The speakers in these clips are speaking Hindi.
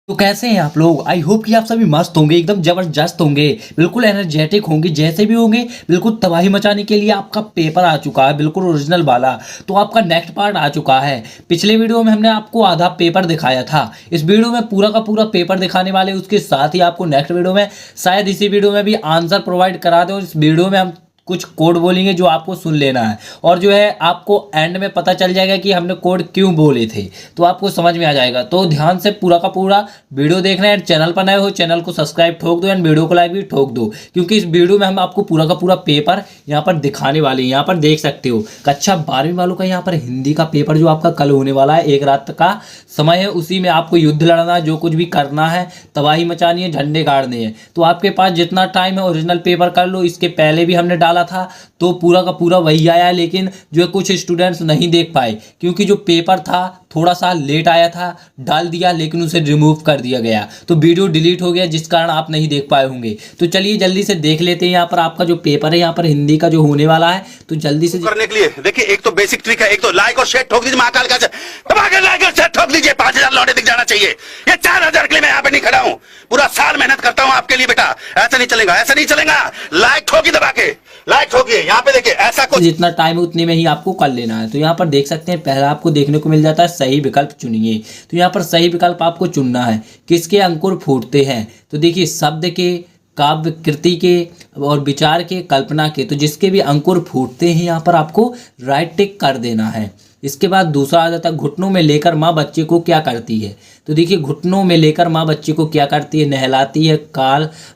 तो कैसे हैं आप लोग। आई होप कि आप सभी मस्त होंगे, एकदम जबरदस्त होंगे, बिल्कुल एनर्जेटिक होंगे। जैसे भी होंगे बिल्कुल तबाही मचाने के लिए आपका पेपर आ चुका है, बिल्कुल ओरिजिनल वाला। तो आपका नेक्स्ट पार्ट आ चुका है। पिछले वीडियो में हमने आपको आधा पेपर दिखाया था, इस वीडियो में पूरा का पूरा पेपर दिखाने वाले। उसके साथ ही आपको नेक्स्ट वीडियो में शायद इसी वीडियो में भी आंसर प्रोवाइड करा दें। और इस वीडियो में हम कुछ कोड बोलेंगे जो आपको सुन लेना है, और जो है आपको एंड में पता चल जाएगा कि हमने कोड क्यों बोले थे, तो आपको समझ में आ जाएगा। तो ध्यान से पूरा का पूरा वीडियो देखना है। चैनल पर नए हो चैनल को सब्सक्राइब ठोक दो, एंड वीडियो को लाइक भी ठोक दो, क्योंकि इस वीडियो में हम आपको पूरा का पूरा पेपर यहाँ पर दिखाने वाले हैं। यहाँ पर देख सकते हो कक्षा 12वीं वालों का यहाँ पर हिंदी का पेपर जो आपका कल होने वाला है। एक रात का समय है, उसी में आपको युद्ध लड़ना है, जो कुछ भी करना है, तबाही मचानी है, झंडे गाड़ने हैं। तो आपके पास जितना टाइम है ओरिजिनल पेपर कर लो। इसके पहले भी हमने डाला था तो पूरा का पूरा वही आया, लेकिन जो है कुछ स्टूडेंट्स नहीं देख पाए, क्योंकि जो पेपर था थोड़ा सा लेट आया था। डाल दिया लेकिन उसे रिमूव कर दिया गया, तो वीडियो डिलीट हो गया, जिस कारण आप नहीं देख पाए होंगे। तो चलिए जल्दी से देख लेते हैं। यहाँ पर आपका जो पेपर है यहाँ पर हिंदी का जो होने वाला है, तो जल्दी से करने के लिए देखिए, एक तो बेसिक ट्रिक है, एक तो लाइक और शेयर ठोक दीजिए। महाकाल का लाइक और शेयर ठोक दीजिए। 5000 लौटे दिख जाना चाहिए। ये 4000 के लिए मैं यहाँ पे नहीं खड़ा हूँ, पूरा साल मेहनत करता हूँ आपके लिए बेटा। ऐसा नहीं चलेगा, ऐसा नहीं चलेगा। लाइक ठोकी दबा के लाइक ठोकिए। यहाँ पे देखिए ऐसा कुछ जितना टाइम है उतने में ही आपको कर लेना है। तो यहाँ पर देख सकते हैं पहला आपको देखने को मिल जाता है सही विकल्प चुनिए। तो यहाँ पर सही विकल्प आपको चुनना है। किसके अंकुर फूटते हैं, तो देखिए शब्द के, काव्य कृति के और विचार के, कल्पना के। तो जिसके भी अंकुर फूटते हैं यहाँ पर आपको राइट टिक कर देना है। इसके बाद दूसरा आ जाता है घुटनों में लेकर माँ बच्चे को क्या करती है। तो देखिए घुटनों में लेकर माँ बच्चे को क्या करती है, नहलाती है,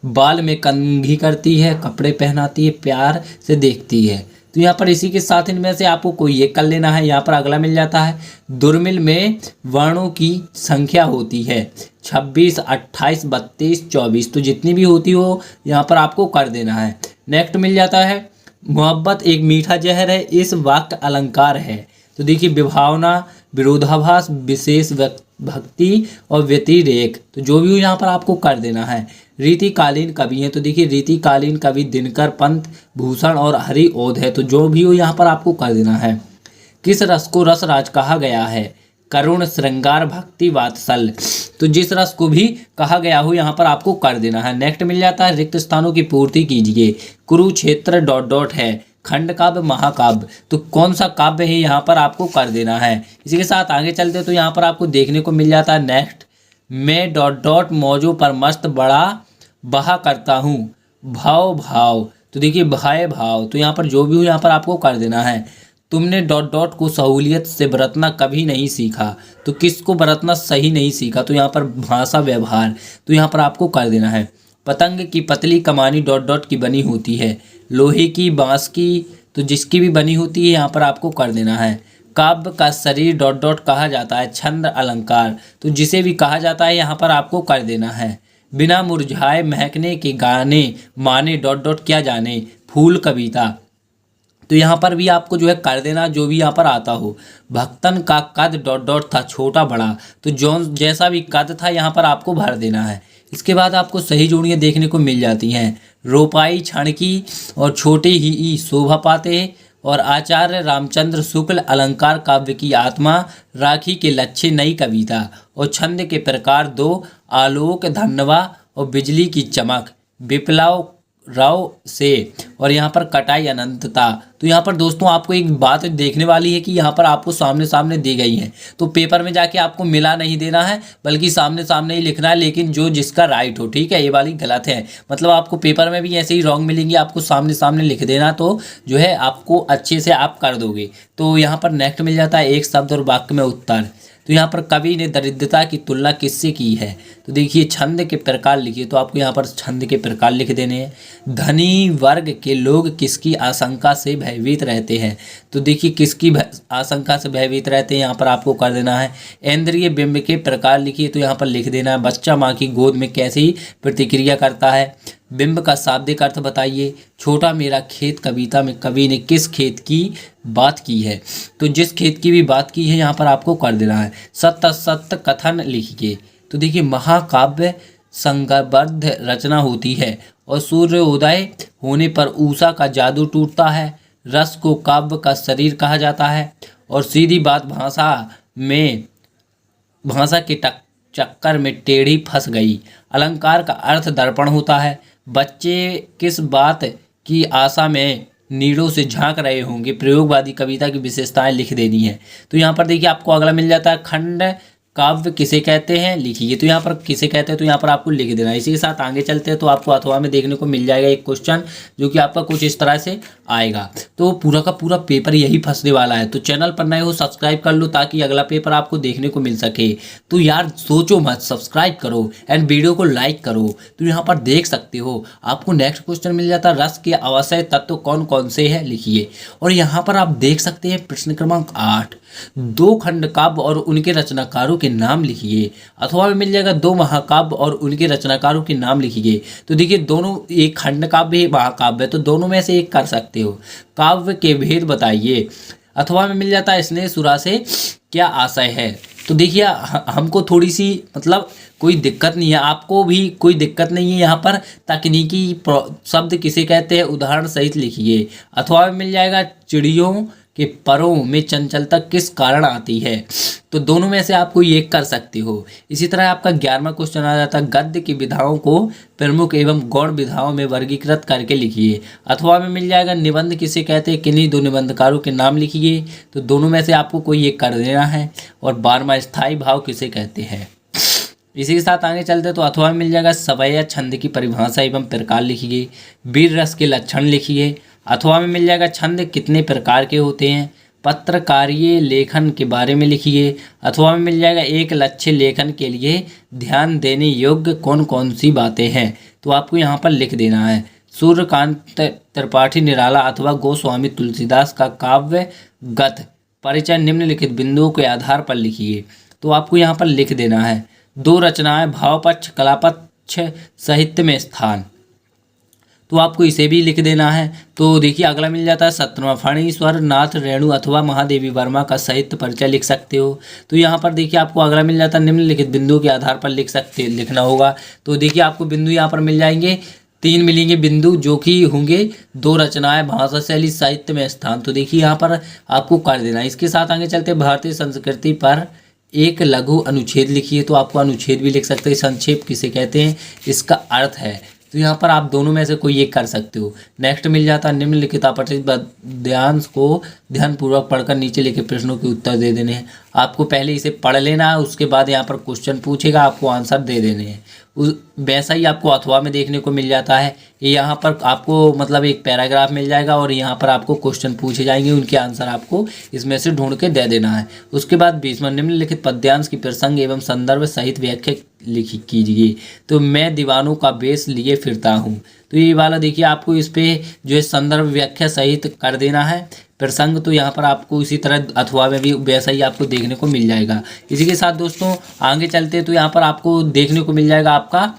बाल में कंघी करती है, कपड़े पहनाती है, प्यार से देखती है। तो यहाँ पर इसी के साथ इनमें से आपको कोई एक कर लेना है। यहाँ पर अगला मिल जाता है दुर्मिल में वर्णों की संख्या होती है 26, 28, 32, 24। तो जितनी भी होती हो यहाँ पर आपको कर देना है। नेक्स्ट मिल जाता है मोहब्बत एक मीठा जहर है, इस वाक्य अलंकार है। तो देखिए विभावना, विरोधाभास, विशेष भक्ति और व्यतिरेक। तो जो भी हो यहाँ पर आपको कर देना है। रीतिकालीन कवि हैं, तो देखिए रीतिकालीन कवि दिनकर, पंत, भूषण और हरिओध है। तो जो भी हो यहाँ पर आपको कर देना है। किस रस को रसराज कहा गया है, करुण, श्रृंगार, भक्ति, वात्सल्य। तो जिस रस को भी कहा गया हो यहाँ पर आपको कर देना है। नेक्स्ट मिल जाता है रिक्त स्थानों की पूर्ति कीजिए। कुरुक्षेत्र डॉट डॉट है, खंड काव्य, महाकाव्य। तो कौन सा काव्य है यहाँ पर आपको कर देना है। इसी के साथ आगे चलते तो यहाँ पर आपको देखने को मिल जाता है नेक्स्ट मैं डॉट डॉट मौजों पर मस्त बड़ा बहा करता हूँ, भाव भाव। तो देखिए भाई भाव। तो यहाँ पर जो भी हो यहाँ पर आपको कर देना है। तुमने डॉट डॉट को सहूलियत से बरतना कभी नहीं सीखा। तो किसको बरतना सही नहीं सीखा, तो यहाँ पर भाषा व्यवहार। तो यहाँ पर आपको कर देना है। पतंग की पतली कमानी डॉट डॉट की बनी होती है, लोहे की, बांस की। तो जिसकी भी बनी होती है यहाँ पर आपको कर देना है। काव्य का शरीर डॉट डॉट कहा जाता है, छंद, अलंकार। तो जिसे भी कहा जाता है यहाँ पर आपको कर देना है। बिना मुरझाए महकने के गाने माने डॉट डॉट क्या जाने, फूल, कविता। तो यहाँ पर भी आपको जो है कर देना जो भी यहाँ पर आता हो। भक्तन का कद डॉट डॉट था, छोटा बड़ा। तो जो जैसा भी कद था यहाँ पर आपको भर देना है। इसके बाद आपको सही जोड़ियाँ देखने को मिल जाती हैं। रोपाई क्षण की और छोटे ही शोभा पाते हैं, और आचार्य रामचंद्र शुक्ल अलंकार काव्य की आत्मा, राखी के लच्छे नई कविता, और छंद के प्रकार दो, आलोक, धन्वा और बिजली की चमक, विप्लव राव से, और यहाँ पर कटाई अनंतता। तो यहाँ पर दोस्तों आपको एक बात देखने वाली है कि यहाँ पर आपको सामने सामने दी गई है, तो पेपर में जाके आपको मिला नहीं देना है, बल्कि सामने सामने ही लिखना है, लेकिन जो जिसका राइट हो। ठीक है, ये वाली गलत है। मतलब आपको पेपर में भी ऐसे ही रॉन्ग मिलेंगी, आपको सामने सामने लिख देना, तो जो है आपको अच्छे से आप कर दोगे। तो यहाँ पर नेक्स्ट मिल जाता है एक शब्द और वाक्य में उत्तर। तो यहाँ पर कवि ने दरिद्रता की तुलना किससे की है। तो देखिए छंद के प्रकार लिखिए। तो आपको यहाँ पर छंद के प्रकार लिख देने हैं। धनी वर्ग के लोग किसकी आशंका से भयभीत रहते हैं। तो देखिए किसकी आशंका से भयभीत रहते हैं यहाँ पर आपको कर देना है। इंद्रिय बिंब के प्रकार लिखिए। तो यहाँ पर लिख देना है बच्चा माँ की गोद में कैसी प्रतिक्रिया करता है। बिंब का शाब्दिक अर्थ बताइए। छोटा मेरा खेत कविता में कवि ने किस खेत की बात की है। तो जिस खेत की भी बात की है यहाँ पर आपको कर देना है। सत्य असत्य कथन लिखिए। तो देखिए महाकाव्य संगबद्ध रचना होती है, और सूर्योदय होने पर उषा का जादू टूटता है। रस को काव्य का शरीर कहा जाता है, और सीधी बात भाषा के चक्कर में टेढ़ी फंस गई। अलंकार का अर्थ दर्पण होता है। बच्चे किस बात की आशा में नीड़ों से झांक रहे होंगे। प्रयोगवादी कविता की विशेषताएं लिख देनी है। तो यहाँ पर देखिए आपको अगला मिल जाता है, खंड काव्य किसे कहते हैं लिखिए। तो यहाँ पर किसे कहते हैं तो यहाँ पर आपको लिख देना है। इसी के साथ आगे चलते हैं तो आपको अथवा में देखने को मिल जाएगा एक क्वेश्चन जो कि आपका कुछ इस तरह से आएगा। तो पूरा का पूरा पेपर यही फंसने वाला है। तो चैनल पर नए हो सब्सक्राइब कर लो ताकि अगला पेपर आपको देखने को मिल सके। तो यार सोचो मत, सब्सक्राइब करो एंड वीडियो को लाइक करो। तो यहाँ पर देख सकते हो आपको नेक्स्ट क्वेश्चन मिल जाता है, रस के आवश्यक तत्व कौन कौन से हैं लिखिए। और यहाँ पर आप देख सकते हैं प्रश्न क्रमांक 8, 2 खंड काव्य और उनके रचनाकारों के नाम लिखिए। अथवा में मिल जाएगा 2 महाकाव्य और उनके रचनाकारों के नाम लिखिए। तो देखिए दोनों, एक खंड काव्य है, महाकाव्य है, तो दोनों में से एक कर सकते हो। काव्य के भेद बताइए। अथवा में मिल जाता है स्नेह सुरा से क्या आशय है। तो देखिए हमको थोड़ी सी मतलब कोई दिक्कत नहीं है, आपको भी कोई दिक्कत नहीं है। यहाँ पर तकनीकी शब्द किसे कहते हैं उदाहरण सहित लिखिए। अथवा में मिल जाएगा चिड़ियों के परों में चंचलता किस कारण आती है। तो दोनों में से आप कोई एक कर सकते हो। इसी तरह आपका 11वां क्वेश्चन आ जाता है, गद्य की विधाओं को प्रमुख एवं गौण विधाओं में वर्गीकृत करके लिखिए। अथवा में मिल जाएगा निबंध किसे कहते हैं, किन्हीं 2 निबंधकारों के नाम लिखिए। तो दोनों में से आपको कोई एक कर देना है। और 12वां स्थायी भाव किसे कहते हैं। इसी के साथ आगे चलते तो अथवा में मिल जाएगा सवय या छंद की परिभाषा एवं प्रकार लिखिए। वीर रस के लक्षण लिखिए। अथवा में मिल जाएगा छंद कितने प्रकार के होते हैं। पत्रकारीय लेखन के बारे में लिखिए। अथवा में मिल जाएगा एक लक्ष्य लेखन के लिए ध्यान देने योग्य कौन कौन सी बातें हैं। तो आपको यहाँ पर लिख देना है, सूर्यकांत त्रिपाठी निराला अथवा गोस्वामी तुलसीदास का काव्य गत परिचय निम्नलिखित बिंदुओं के आधार पर लिखिए। तो आपको यहाँ पर लिख देना है, 2 रचनाएं भावपक्ष कलापक्ष साहित्य में स्थान। तो आपको इसे भी लिख देना है। तो देखिए अगला मिल जाता है 17वां, फणीश्वर नाथ रेणु अथवा महादेवी वर्मा का साहित्य परिचय लिख सकते हो। तो यहाँ पर देखिए आपको अगला मिल जाता है निम्नलिखित बिंदुओं के आधार पर लिखना होगा। तो देखिए आपको बिंदु यहाँ पर मिल जाएंगे, 3 मिलेंगे बिंदु जो कि होंगे 2 रचनाएं भाषा शैली साहित्य में स्थान। तो देखिए यहाँ पर आपको कर देना। इसके साथ आगे चलते भारतीय संस्कृति पर एक लघु अनुच्छेद लिखिए। तो आपको अनुच्छेद भी लिख सकते हैं। संक्षेप किसे कहते हैं, इसका अर्थ है। तो यहाँ पर आप दोनों में से कोई एक कर सकते हो। नेक्स्ट मिल जाता है निम्नलिखित अपठित वाक्यांश को ध्यानपूर्वक पढ़कर नीचे लिखे प्रश्नों के उत्तर दे देने हैं। आपको पहले इसे पढ़ लेना है, उसके बाद यहाँ पर क्वेश्चन पूछेगा, आपको आंसर दे देने हैं। वैसा ही आपको अथवा में देखने को मिल जाता है कि यहाँ पर आपको मतलब एक पैराग्राफ मिल जाएगा और यहाँ पर आपको क्वेश्चन पूछे जाएंगे, उनके आंसर आपको इसमें से ढूंढ के दे देना है। उसके बाद 20वां निम्नलिखित पद्यांश की प्रसंग एवं संदर्भ सहित व्याख्या कीजिए। तो मैं दीवानों का बेस लिए फिरता हूँ। तो ये वाला देखिए आपको इस पे जो है संदर्भ व्याख्या सहित कर देना है। प्रसंग तो यहाँ पर आपको इसी तरह अथवा में भी वैसा ही आपको देखने को मिल जाएगा। इसी के साथ दोस्तों आगे चलते तो यहाँ पर आपको देखने को मिल जाएगा आपका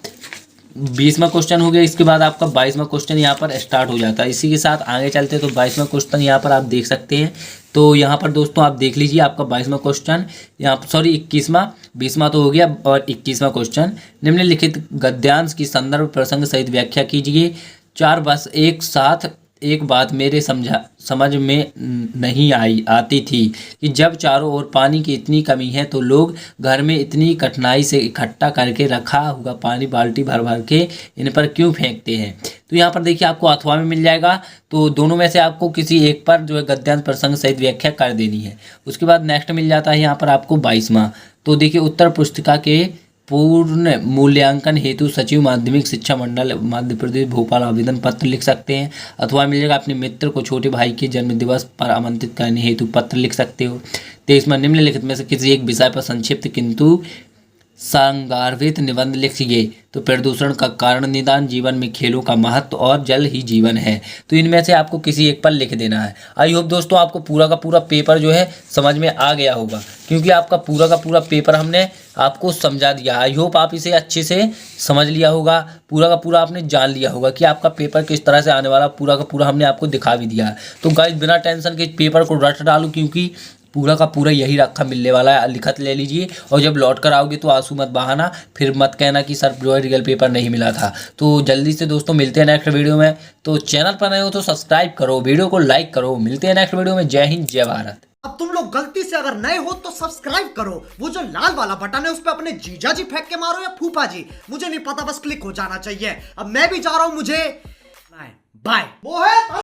20वां क्वेश्चन हो गया। इसके बाद आपका 22वां क्वेश्चन यहाँ पर स्टार्ट हो जाता है। इसी के साथ आगे चलते तो 22वां क्वेश्चन यहाँ पर आप देख सकते हैं। तो यहाँ पर दोस्तों आप देख लीजिए आपका 22वां क्वेश्चन, यहाँ सॉरी 21वां, 20वां तो हो गया और 21वां क्वेश्चन, निम्नलिखित गद्यांश की संदर्भ प्रसंग सहित व्याख्या कीजिए। 4 बस एक साथ एक बात मेरे समझ में नहीं आती थी कि जब चारों ओर पानी की इतनी कमी है तो लोग घर में इतनी कठिनाई से इकट्ठा करके रखा हुआ पानी बाल्टी भर भर के इन पर क्यों फेंकते हैं। तो यहाँ पर देखिए आपको अथवा में मिल जाएगा। तो दोनों में से आपको किसी एक पर जो है गद्यांश प्रसंग सहित व्याख्या कर देनी है। उसके बाद नेक्स्ट मिल जाता है यहाँ पर आपको 22वां। तो देखिए उत्तर पुस्तिका के पूर्ण मूल्यांकन हेतु सचिव माध्यमिक शिक्षा मंडल मध्य प्रदेश भोपाल आवेदन पत्र लिख सकते हैं। अथवा मिल जाएगा अपने मित्र को छोटे भाई के जन्मदिवस पर आमंत्रित करने हेतु पत्र लिख सकते हो। 23वां निम्नलिखित में से किसी एक विषय पर संक्षिप्त किंतु संगार्भित निबंध लिखिए। तो प्रदूषण का कारण निदान, जीवन में खेलों का महत्व और जल ही जीवन है। तो इनमें से आपको किसी एक पर लिख देना है। आई होप दोस्तों आपको पूरा का पूरा पेपर जो है समझ में आ गया होगा, क्योंकि आपका पूरा का पूरा पेपर हमने आपको समझा दिया। आई होप आप इसे अच्छे से समझ लिया होगा, पूरा का पूरा आपने जान लिया होगा कि आपका पेपर किस तरह से आने वाला, पूरा का पूरा हमने आपको दिखा भी दिया है। तो गाइस बिना टेंशन के पेपर को रट डालो, क्योंकि पूरा का पूरा यही रखा मिलने वाला है। लिखत ले लीजिए और जब लौट कर आओगे तो आंसू मत बहाना, फिर मत कहना कि सर रियल पेपर नहीं मिला था। तो जल्दी से दोस्तों मिलते हैं नेक्स्ट वीडियो में। तो चैनल पर नए हो तो सब्सक्राइब करो, वीडियो को लाइक करो। मिलते हैं नेक्स्ट वीडियो में। जय हिंद, जय भारत। अब तुम लोग गलती से अगर नए हो तो सब्सक्राइब करो, वो जो लाल वाला बटन है उस पर अपने जीजा जी फेंक के मारो या फूफा जी, मुझे नहीं पता, बस क्लिक हो जाना चाहिए। अब मैं भी जा रहा हूं, मुझे बाय। मोहित